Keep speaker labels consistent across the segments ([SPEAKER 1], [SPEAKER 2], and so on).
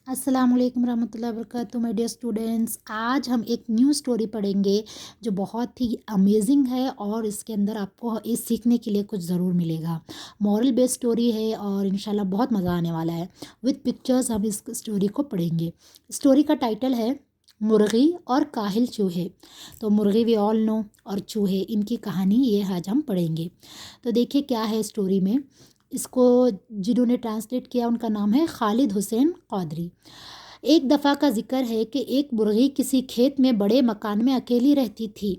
[SPEAKER 1] अस्सलाम वालेकुम रहमतुल्लाहि व बरकातुहू माय डियर स्टूडेंट्स। आज हम एक न्यू स्टोरी पढ़ेंगे जो बहुत ही अमेजिंग है और इसके अंदर आपको ये सीखने के लिए कुछ ज़रूर मिलेगा। मॉरल बेस्ड स्टोरी है और इंशाल्लाह बहुत मज़ा आने वाला है। विद पिक्चर्स हम इस स्टोरी को पढ़ेंगे। स्टोरी का टाइटल है मुर्गी और काहिल चूहे। तो मुर्गी वी ऑल नो और चूहे, इनकी कहानी ये आज हम पढ़ेंगे। तो देखिए क्या है स्टोरी में। इसको जिन्होंने ट्रांसलेट किया उनका नाम है खालिद हुसैन कौदरी। एक दफ़ा का जिक्र है कि एक मुर्गी किसी खेत में बड़े मकान में अकेली रहती थी।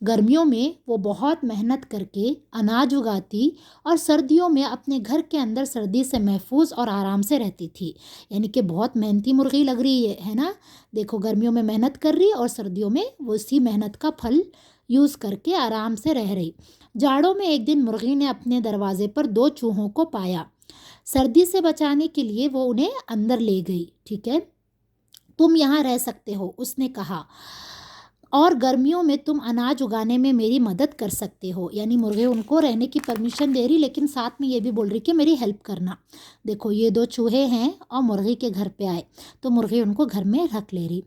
[SPEAKER 1] गर्मियों में वो बहुत मेहनत करके अनाज उगाती और सर्दियों में अपने घर के अंदर सर्दी से महफूज और आराम से रहती थी। यानी कि बहुत मेहनती मुर्गी लग रही है ना। देखो, गर्मियों में मेहनत कर रही और सर्दियों में वो इसी मेहनत का फल यूज़ करके आराम से रह रही। जाड़ों में एक दिन मुर्गी ने अपने दरवाजे पर दो चूहों को पाया। सर्दी से बचाने के लिए वो उन्हें अंदर ले गई। ठीक है, तुम यहाँ रह सकते हो, उसने कहा, और गर्मियों में तुम अनाज उगाने में मेरी मदद कर सकते हो। यानी मुर्गे उनको रहने की परमिशन दे रही, लेकिन साथ में ये भी बोल रही कि मेरी हेल्प करना। देखो, ये दो चूहे हैं और मुर्गी के घर पे आए तो मुर्गी उनको घर में रख ले रही।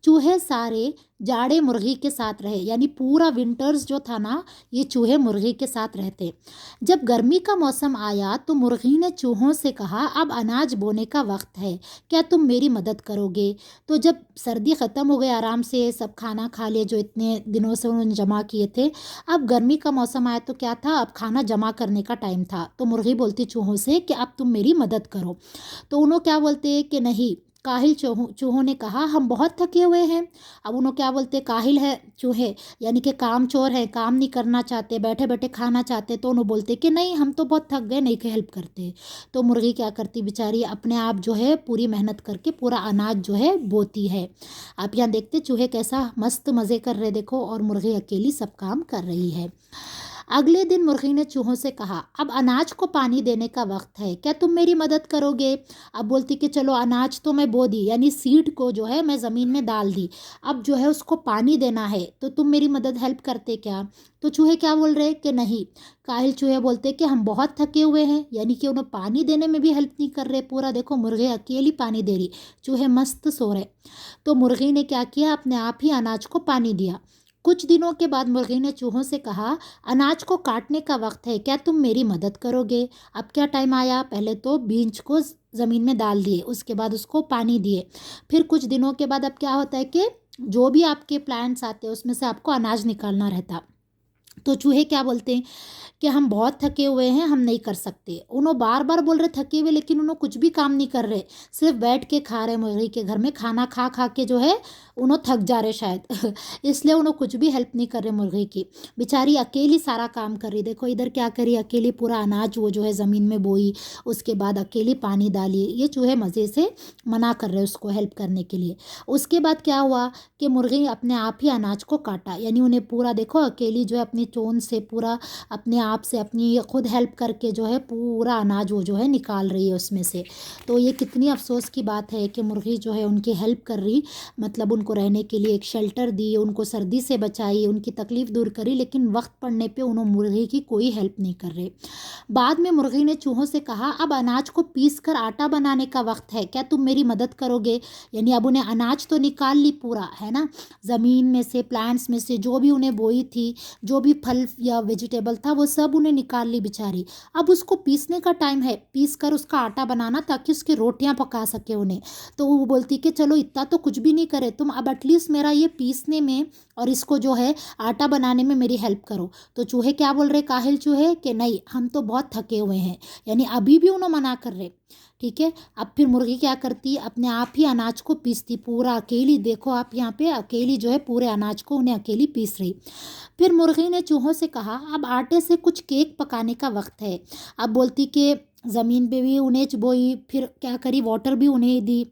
[SPEAKER 1] चूहे सारे जाड़े मुर्गी के साथ रहे, यानी पूरा विंटर्स जो था ना, ये चूहे मुर्गी के साथ रहते। जब गर्मी का मौसम आया तो मुर्गी ने चूहों से कहा, अब अनाज बोने का वक्त है, क्या तुम मेरी मदद करोगे? तो जब सर्दी ख़त्म हो गई, आराम से सब खाना खा लिए जो इतने दिनों से उन्होंने जमा किए थे। अब गर्मी का मौसम आया तो क्या था, अब खाना जमा करने का टाइम था। तो मुर्गी बोलती चूहों से कि अब तुम मेरी मदद करो। तो उन्होंने क्या बोलते कि नहीं। काहिल चूहों ने कहा, हम बहुत थके हुए हैं। अब उन्होंने क्या बोलते, काहिल है चूहे, यानी कि काम चोर है, काम नहीं करना चाहते, बैठे बैठे खाना चाहते। तो उन्होंने बोलते कि नहीं, हम तो बहुत थक गए, नहीं कि हेल्प करते। तो मुर्गी क्या करती बेचारी, अपने आप जो है पूरी मेहनत करके पूरा अनाज जो है बोती है। आप यहाँ देखते चूहे कैसा मस्त मज़े कर रहे, देखो, और मुर्गी अकेली सब काम कर रही है। अगले दिन मुर्गी ने चूहों से कहा, अब अनाज को पानी देने का वक्त है, क्या तुम मेरी मदद करोगे? अब बोलती कि चलो, अनाज तो मैं बो दी, यानी सीड को जो है मैं ज़मीन में डाल दी, अब जो है उसको पानी देना है, तो तुम मेरी मदद हेल्प करते क्या? तो चूहे क्या बोल रहे कि नहीं। काहिल चूहे बोलते कि हम बहुत थके हुए हैं, यानी कि उन्हें पानी देने में भी हेल्प नहीं कर रहे। पूरा देखो, मुर्गे अकेली पानी दे रही, चूहे मस्त सो रहे। तो मुर्गी ने क्या किया, अपने आप ही अनाज को पानी दिया। कुछ दिनों के बाद मुर्गी ने चूहों से कहा, अनाज को काटने का वक्त है, क्या तुम मेरी मदद करोगे? अब क्या टाइम आया, पहले तो बीज को ज़मीन में डाल दिए, उसके बाद उसको पानी दिए। फिर कुछ दिनों के बाद अब क्या होता है कि जो भी आपके प्लांट्स आते हैं उसमें से आपको अनाज निकालना रहता। तो चूहे क्या बोलते हैं कि हम बहुत थके हुए हैं, हम नहीं कर सकते। उन्होंने बार बार बोल रहे थके हुए, लेकिन उन्होंने कुछ भी काम नहीं कर रहे, सिर्फ बैठ के खा रहे। मुर्गी के घर में खाना खा खा के जो है उन्होंने थक जा रहे शायद इसलिए उन्होंने कुछ भी हेल्प नहीं कर रहे। मुर्गी की बेचारी अकेली सारा काम कर रही। देखो इधर क्या करी, अकेली पूरा अनाज वो जो है ज़मीन में बोई, उसके बाद अकेली पानी डाली। ये चूहे मज़े से मना कर रहे उसको हेल्प करने के लिए। उसके बाद क्या हुआ कि मुर्गी अपने आप ही अनाज को काटा, यानी उन्हें पूरा देखो अकेली जो है अपनी चोंच से पूरा अपने आप से अपनी खुद हेल्प करके जो है पूरा अनाज वो जो है निकाल रही है उसमें से। तो ये कितनी अफसोस की बात है कि मुर्गी जो है उनकी हेल्प कर रही, मतलब उनको रहने के लिए एक शेल्टर दी, उनको सर्दी से बचाई, उनकी तकलीफ़ दूर करी, लेकिन वक्त पड़ने पे उन्होंने मुर्गी की कोई हेल्प नहीं कर रहे। बाद में मुर्गी ने चूहों से कहा, अब अनाज को पीस कर आटा बनाने का वक्त है, क्या तुम मेरी मदद करोगे? यानी अब उन्हें अनाज तो निकाल ली पूरा, है ना, ज़मीन में से, प्लांट्स में से, जो भी उन्हें बोई थी, जो भी फल या वेजिटेबल था वो सब उन्हें निकाल ली बेचारी। अब उसको पीसने का टाइम है, पीस कर उसका आटा बनाना ताकि उसकी रोटियां पका सके उन्हें। तो वो बोलती कि चलो, इतना तो कुछ भी नहीं करे तुम, अब एटलीस्ट मेरा ये पीसने में और इसको जो है आटा बनाने में मेरी हेल्प करो। तो चूहे क्या बोल रहे, काहिल चूहे, कि नहीं, हम तो बहुत थके हुए हैं, यानी अभी भी उन्हें मना कर रहे। ठीक है, अब फिर मुर्गी क्या करती, अपने आप ही अनाज को पीसती पूरा अकेली। देखो आप यहाँ पे अकेली जो है पूरे अनाज को उन्हें अकेली पीस रही। फिर मुर्गी ने चूहों से कहा, अब आटे से कुछ केक पकाने का वक्त है। अब बोलती कि ज़मीन पे भी उन्हें बोई, फिर क्या करी, वाटर भी उन्हें दी,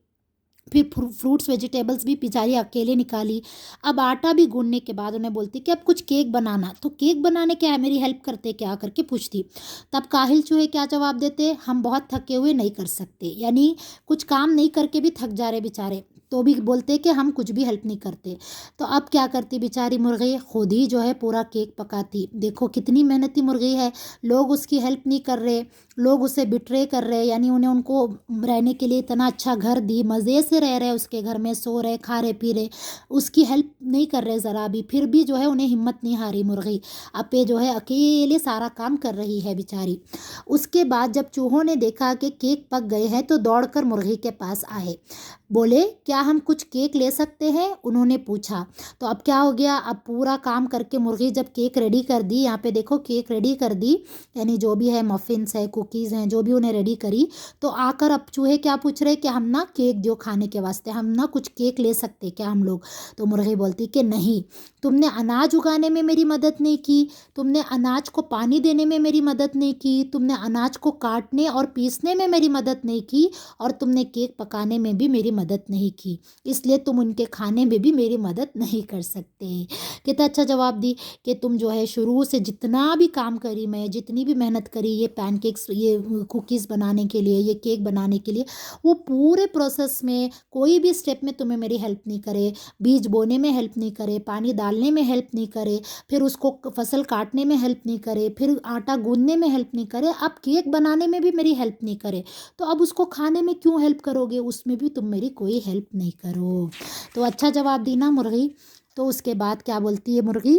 [SPEAKER 1] फिर फ्रूट्स वेजिटेबल्स भी बेचारी अकेले निकाली। अब आटा भी गूंदने के बाद उन्हें बोलती कि अब कुछ केक बनाना। तो केक बनाने क्या है, मेरी हेल्प करते क्या, करके पूछती। तब काहिल चूहे क्या जवाब देते, हम बहुत थके हुए, नहीं कर सकते, यानी कुछ काम नहीं करके भी थक जा रहे बेचारे, तो भी बोलते कि हम कुछ भी हेल्प नहीं करते। तो अब क्या करती बेचारी मुर्गी, खुद ही जो है पूरा केक पकाती। देखो कितनी मेहनती मुर्गी है, लोग उसकी हेल्प नहीं कर रहे, लोग उसे बिट्रे कर रहे हैं, यानी उन्हें उनको रहने के लिए इतना अच्छा घर दी, मज़े से रह रहे, उसके घर में सो रहे, खा रहे पी रहे, उसकी हेल्प नहीं कर रहे ज़रा भी, फिर भी जो है उन्हें हिम्मत नहीं हारी मुर्गी, अब ये जो है अकेले सारा काम कर रही है बेचारी। उसके बाद जब चूहों ने देखा कि केक पक गए हैं तो दौड़कर मुर्गी के पास आए, बोले क्या हम कुछ केक ले सकते हैं, उन्होंने पूछा। तो अब क्या हो गया, अब पूरा काम करके मुर्गी जब केक रेडी कर दी, यहाँ पे देखो केक रेडी कर दी, यानी जो भी है मफ़िन्स है, कुकीज़ हैं, जो भी उन्हें रेडी करी, तो आकर अब चूहे क्या पूछ रहे कि हम ना केक दो खाने के वास्ते, हम ना कुछ केक ले सकते क्या हम लोग। तो मुर्गी बोलती कि नहीं, तुमने अनाज उगाने में मेरी मदद नहीं की, तुमने अनाज को पानी देने में मेरी मदद नहीं की, तुमने अनाज को काटने और पीसने में मेरी मदद नहीं की, और तुमने केक पकाने में भी मेरी मदद नहीं की, इसलिए तुम उनके खाने में भी मेरी मदद नहीं कर सकते। कितना अच्छा जवाब दी कि तुम जो है शुरू से जितना भी काम करी, मैं जितनी भी मेहनत करी ये पैनकेक्स, ये कुकीज़ बनाने के लिए, ये केक बनाने के लिए, वो पूरे प्रोसेस में कोई भी स्टेप में तुम्हें मेरी हेल्प नहीं करे, बीज बोने में हेल्प नहीं करे, पानी डालने में हेल्प नहीं करे, फिर उसको फसल काटने में हेल्प नहीं करे, फिर आटा गूंदने में हेल्प नहीं करे, अब केक बनाने में भी मेरी हेल्प नहीं करे, तो अब उसको खाने में क्यों हेल्प करोगे, उसमें भी तुम मेरी कोई हेल्प नहीं करो। तो अच्छा जवाब दी ना मुर्गी। तो उसके बाद क्या बोलती है मुर्गी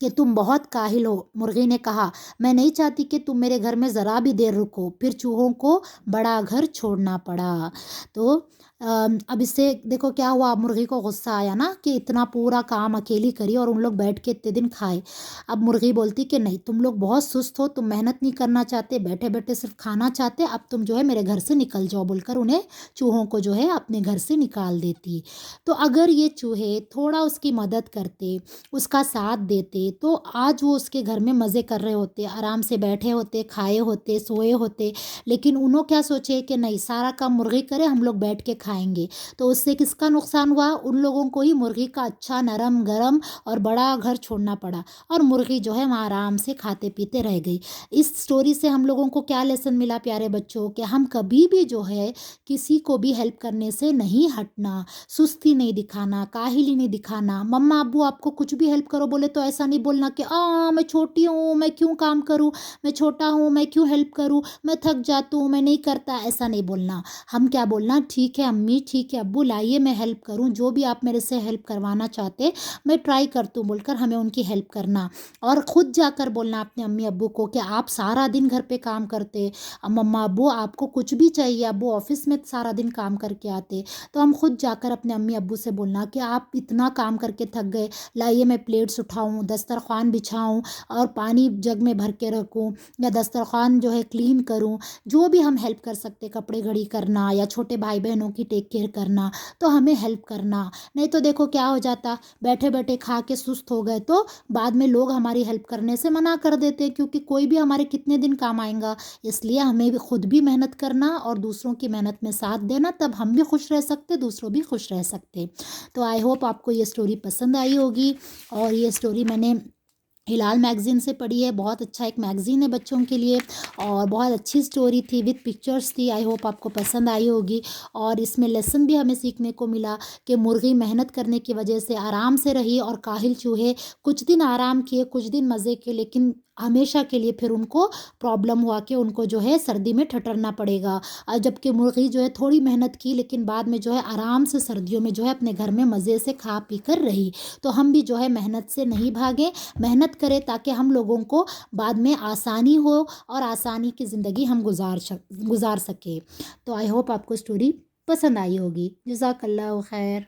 [SPEAKER 1] कि तुम बहुत काहिल हो। मुर्गी ने कहा, मैं नहीं चाहती कि तुम मेरे घर में ज़रा भी देर रुको। फिर चूहों को बड़ा घर छोड़ना पड़ा। तो अब इससे देखो क्या हुआ, मुर्गी को गुस्सा आया ना कि इतना पूरा काम अकेली करी और उन लोग बैठ के इतने दिन खाए। अब मुर्गी बोलती कि नहीं, तुम लोग बहुत सुस्त हो, तुम मेहनत नहीं करना चाहते, बैठे बैठे सिर्फ खाना चाहते, अब तुम जो है मेरे घर से निकल जाओ, बोलकर उन्हें, चूहों को जो है अपने घर से निकाल देती। तो अगर ये चूहे थोड़ा उसकी मदद करते, उसका साथ देते, तो आज वो उसके घर में मज़े कर रहे होते, आराम से बैठे होते, खाए होते, सोए होते। लेकिन उन्हों क्या सोचे कि नहीं, सारा काम मुर्गी करे, हम लोग बैठ के खाएंगे। तो उससे किसका नुकसान हुआ, उन लोगों को ही मुर्गी का अच्छा नरम गरम और बड़ा घर छोड़ना पड़ा, और मुर्गी जो है वहाँ आराम से खाते पीते रह गई। इस स्टोरी से हम लोगों को क्या लेसन मिला प्यारे बच्चों, कि हम कभी भी जो है किसी को भी हेल्प करने से नहीं हटना, सुस्ती नहीं दिखाना, काहिली नहीं दिखाना। मम्मा अब्बू आपको कुछ भी हेल्प करो बोले तो ऐसा नहीं बोलना कि मैं छोटी हूँ, मैं क्यों काम करूँ, मैं छोटा हूँ, मैं क्यों हेल्प करूँ, मैं थक जाता हूँ, मैं नहीं करता, ऐसा नहीं बोलना। हम क्या बोलना, ठीक है अम्मी, ठीक है अब्बू, लाइए मैं हेल्प करूँ, जो भी आप मेरे से हेल्प करवाना चाहते मैं ट्राई करती हूँ, बोलकर हमें उनकी हेल्प करना। और ख़ुद जाकर बोलना अपने अम्मी अब्बू को कि आप सारा दिन घर पे काम करते, अब मम्मा अब्बू आपको कुछ भी चाहिए, अब्बू ऑफिस में सारा दिन काम करके आते, तो हम खुद जाकर अपने अम्मी अब्बू से बोलना कि आप इतना काम करके थक गए, लाइए मैं प्लेट्स उठाऊं, दस्तरखान बिछाऊं, और पानी जग में भर के रखूं, या दस्तरखान जो है क्लीन करूं, जो भी हम हेल्प कर सकते, कपड़े घड़ी करना या छोटे भाई बहनों की टेक केयर करना, तो हमें हेल्प करना। नहीं तो देखो क्या हो जाता, बैठे बैठे खा के सुस्त हो गए तो बाद में लोग हमारी हेल्प करने से मना कर देते हैं, क्योंकि कोई भी हमारे कितने दिन काम आएगा। इसलिए हमें भी खुद भी मेहनत करना और दूसरों की मेहनत में साथ देना, तब हम भी खुश रह सकते, दूसरों भी खुश रह सकते। तो आई होप आपको ये स्टोरी पसंद आई होगी, और ये स्टोरी मैंने हिलाल मैगज़ीन से पढ़ी है, बहुत अच्छा एक मैगज़ीन है बच्चों के लिए, और बहुत अच्छी स्टोरी थी, विद पिक्चर्स थी। आई होप आपको पसंद आई होगी, और इसमें लेसन भी हमें सीखने को मिला कि मुर्गी मेहनत करने की वजह से आराम से रही, और काहिल चूहे कुछ दिन आराम किए, कुछ दिन मज़े किए, लेकिन हमेशा के लिए फिर उनको प्रॉब्लम हुआ कि उनको जो है सर्दी में ठठरना पड़ेगा। और जबकि मुर्गी जो है थोड़ी मेहनत की, लेकिन बाद में जो है आराम से सर्दियों में जो है अपने घर में मज़े से खा पी कर रही। तो हम भी जो है मेहनत से नहीं भागें, मेहनत करें, ताकि हम लोगों को बाद में आसानी हो और आसानी की ज़िंदगी हम गुजार सकें। तो आई होप आपको स्टोरी पसंद आई होगी। जज़ाकल्लाह खैर।